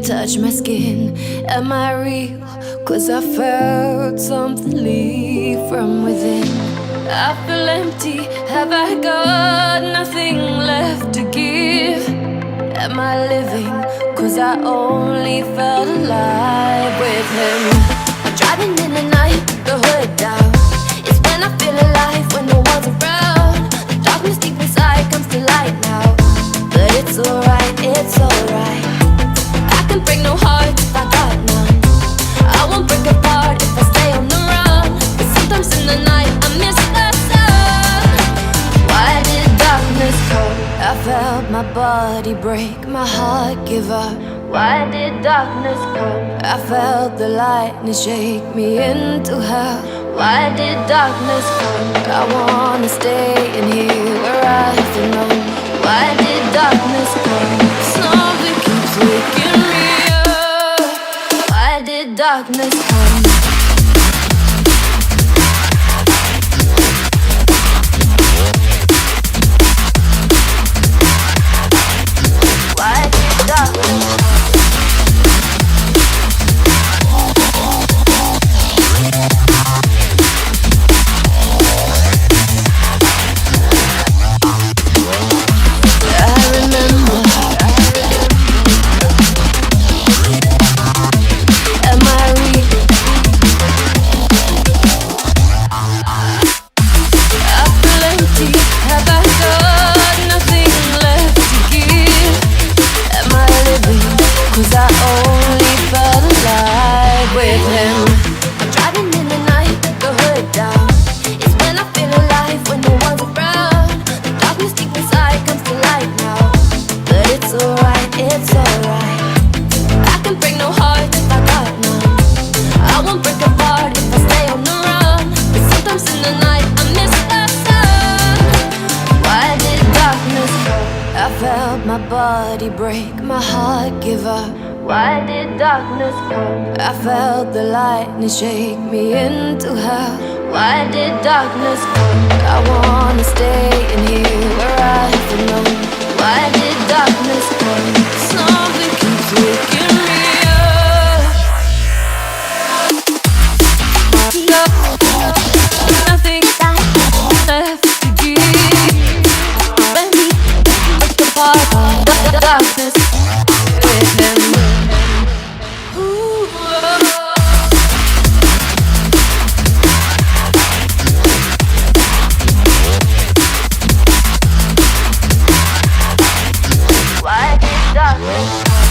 touch my skin. Am I real? 'Cause I felt something leave from within. I feel empty. Have I got nothing left to give? Am I living? 'Cause I only felt alive with him. I'm driving in the night, the hood down. It's when I feel alive, when no one's around. The darkness deep inside comes to light now. But it's alright, it's alright. I can break no heart if I got none. I won't break apart if I stay on the run. But sometimes in the night I miss the sun. Why did darkness come? I felt my body break, my heart give up. Why did darkness come? I felt the lightning shake me into hell. Why did darkness come? I wanna stay in here where I belong. Why did darkness come? Something keeps waking me up. Why did darkness come? Why did darkness come? My body break, my heart give up. Why did darkness come? I felt the lightning shake me into hell. Why did darkness come? I wanna stay in here where I belong. Why did darkness come? Something keeps waking me up. Nothing left to give. The part of darkness with him. Why did darkness come?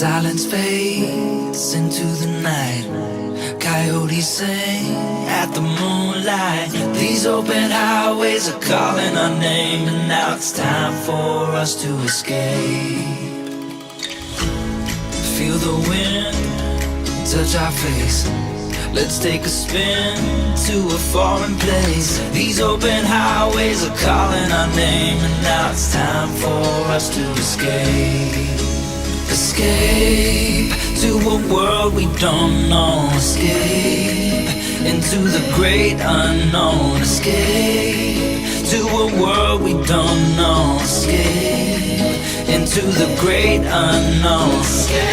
Silence fades into the night. Coyotes sing at the moonlight. These open highways are calling our name, and now it's time for us to escape. Feel the wind touch our face. Let's take a spin to a foreign place. These open highways are calling our name, and now it's time for us to escape. Escape to a world we don't know. Escape into the great unknown. Escape to a world we don't know. Escape into the great unknown. Escape,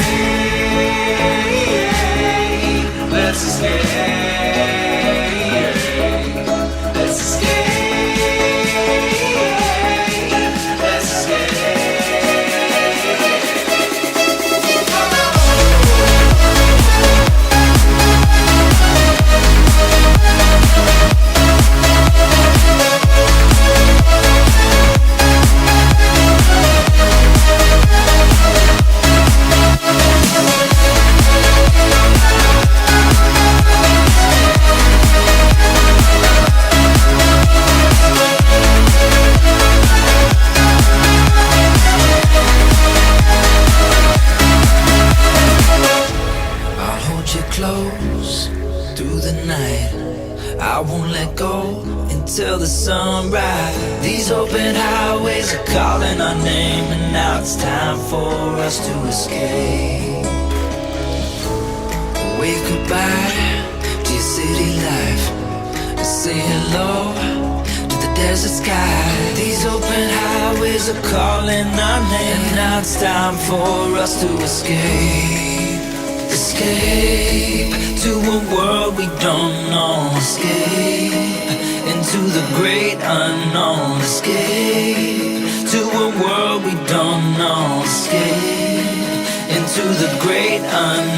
let's escape. Let's escape. Let's escape. Close through the night. I won't let go until the sunrise. These open highways are calling our name, and now it's time for us to escape. Wave goodbye to your city life, and say hello to the desert sky. These open highways are calling our name, and now it's time for us to escape. Escape to a world we don't know. Escape into the great unknown. Escape to a world we don't know. Escape into the great unknown.